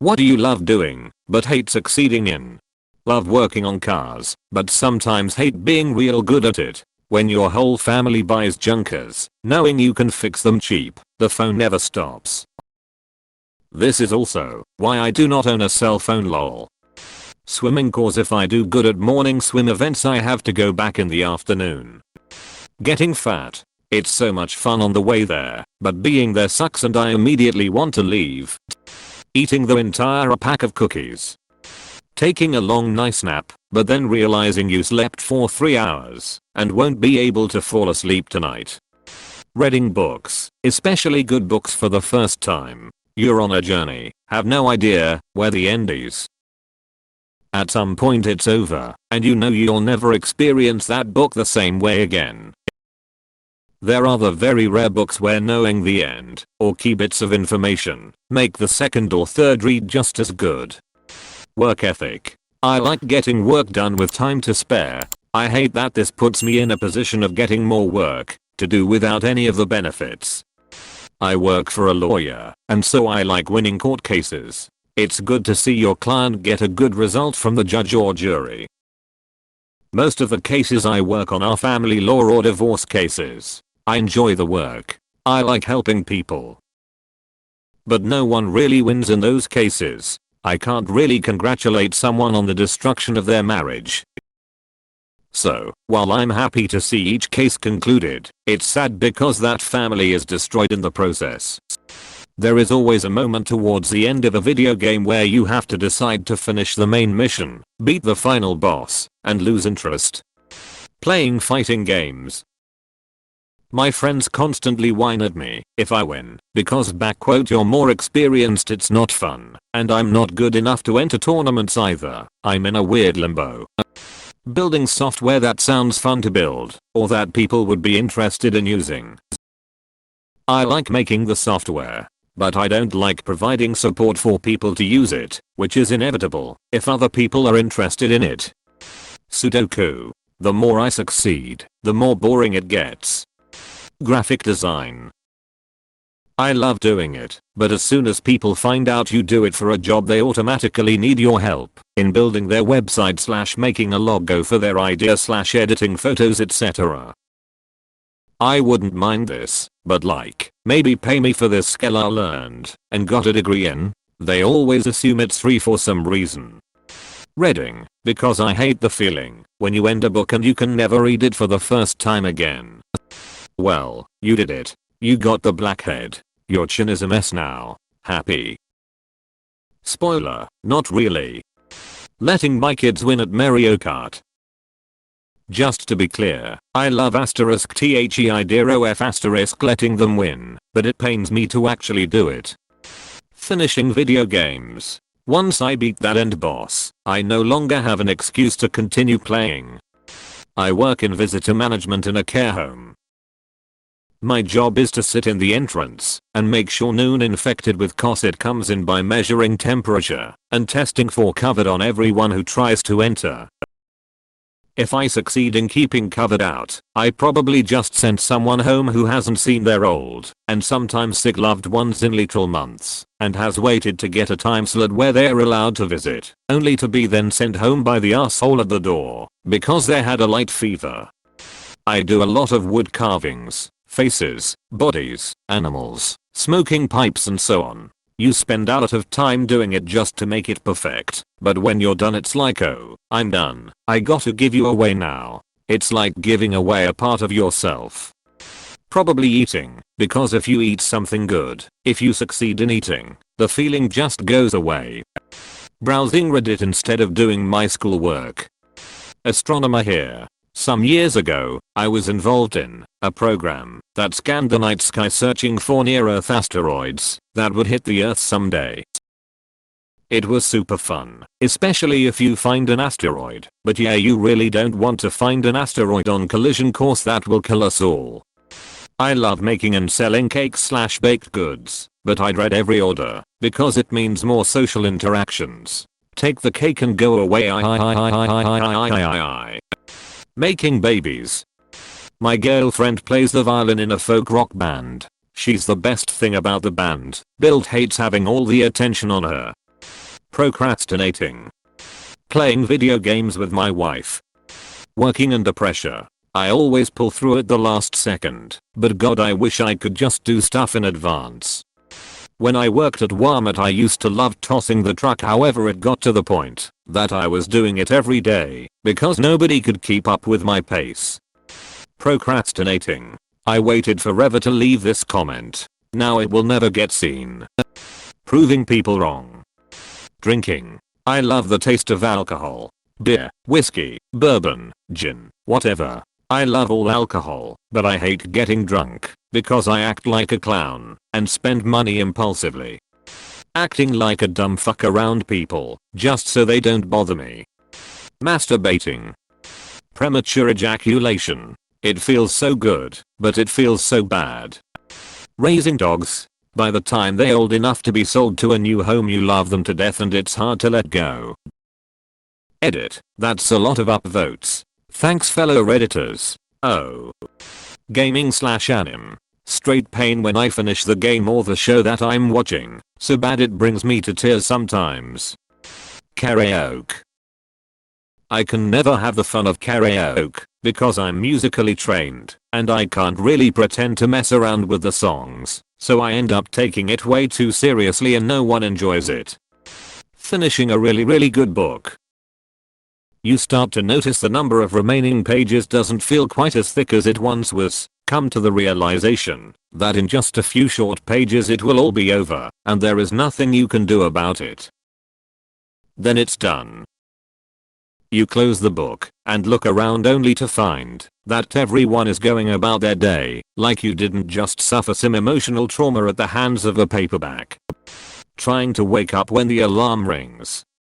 What do you love doing, but hate succeeding in? Love working on cars, but sometimes hate being real good at it. When your whole family buys junkers, knowing you can fix them cheap, the phone never stops. This is also why I do not own a cell phone lol. Swimming cause if I do good at morning swim events I have to go back in the afternoon. Getting fat. It's so much fun on the way there, but being there sucks and I immediately want to leave. Eating the entire pack of cookies. Taking a long nice nap, but then realizing you slept for 3 hours and won't be able to fall asleep tonight. Reading books, especially good books for the first time. You're on a journey, have no idea where the end is. At some point it's over, and you know you'll never experience that book the same way again. There are the very rare books where knowing the end, or key bits of information, make the second or third read just as good. Work ethic. I like getting work done with time to spare. I hate that this puts me in a position of getting more work to do without any of the benefits. I work for a lawyer, and so I like winning court cases. It's good to see your client get a good result from the judge or jury. Most of the cases I work on are family law or divorce cases. I enjoy the work. I like helping people. But no one really wins in those cases. I can't really congratulate someone on the destruction of their marriage. So, while I'm happy to see each case concluded, it's sad because that family is destroyed in the process. There is always a moment towards the end of a video game where you have to decide to finish the main mission, beat the final boss, and lose interest. Playing fighting games. My friends constantly whine at me if I win, because "you're more experienced, it's not fun, and I'm not good enough to enter tournaments either." I'm in a weird limbo. Building software that sounds fun to build, or that people would be interested in using. I like making the software, but I don't like providing support for people to use it, which is inevitable if other people are interested in it. Sudoku. The more I succeed, the more boring it gets. Graphic design. I love doing it, but as soon as people find out you do it for a job they automatically need your help in building their website / making a logo for their idea / editing photos, etc. I wouldn't mind this, but maybe pay me for this skill I learned and got a degree in. They always assume it's free for some reason. Reading, because I hate the feeling when you end a book and you can never read it for the first time again. Well, you did it. You got the blackhead. Your chin is a mess now. Happy? Spoiler, not really. Letting my kids win at Mario Kart. Just to be clear, I love *THEIDROF* letting them win, but it pains me to actually do it. Finishing video games. Once I beat that end boss, I no longer have an excuse to continue playing. I work in visitor management in a care home. My job is to sit in the entrance and make sure no one infected with COVID comes in by measuring temperature and testing for COVID on everyone who tries to enter. If I succeed in keeping COVID out, I probably just sent someone home who hasn't seen their old and sometimes sick loved ones in literal months and has waited to get a time slot where they're allowed to visit, only to be then sent home by the asshole at the door because they had a light fever. I do a lot of wood carvings. Faces, bodies, animals, smoking pipes and so on. You spend a lot of time doing it just to make it perfect, but when you're done it's like, oh, I'm done, I gotta give you away now. It's like giving away a part of yourself. Probably eating, because if you eat something good, if you succeed in eating, the feeling just goes away. Browsing Reddit instead of doing my schoolwork. Astronomer here. Some years ago, I was involved in a program that scanned the night sky searching for near-Earth asteroids that would hit the Earth someday. It was super fun, especially if you find an asteroid, but yeah, you really don't want to find an asteroid on collision course that will kill us all. I love making and selling cakes / baked goods, but I dread every order because it means more social interactions. Take the cake and go away. Making babies. My girlfriend plays the violin in a folk rock band. She's the best thing about the band. Bill hates having all the attention on her. Procrastinating. Playing video games with my wife. Working under pressure. I always pull through at the last second, but god I wish I could just do stuff in advance. When I worked at Walmart I used to love tossing the truck, however it got to the point that I was doing it every day because nobody could keep up with my pace. Procrastinating. I waited forever to leave this comment. Now it will never get seen. Proving people wrong. Drinking. I love the taste of alcohol. Beer, whiskey, bourbon, gin, whatever. I love all alcohol, but I hate getting drunk because I act like a clown and spend money impulsively. Acting like a dumb fuck around people just so they don't bother me. Masturbating. Premature ejaculation. It feels so good, but it feels so bad. Raising dogs. By the time they're old enough to be sold to a new home you love them to death and it's hard to let go. Edit. That's a lot of upvotes. Thanks fellow redditors. Oh. Gaming/anim. Straight pain when I finish the game or the show that I'm watching. So bad it brings me to tears sometimes. Karaoke. I can never have the fun of karaoke because I'm musically trained and I can't really pretend to mess around with the songs, so I end up taking it way too seriously and no one enjoys it. Finishing a really good book. You start to notice the number of remaining pages doesn't feel quite as thick as it once was, come to the realization that in just a few short pages it will all be over and there is nothing you can do about it. Then it's done. You close the book and look around only to find that everyone is going about their day like you didn't just suffer some emotional trauma at the hands of a paperback. Trying to wake up when the alarm rings.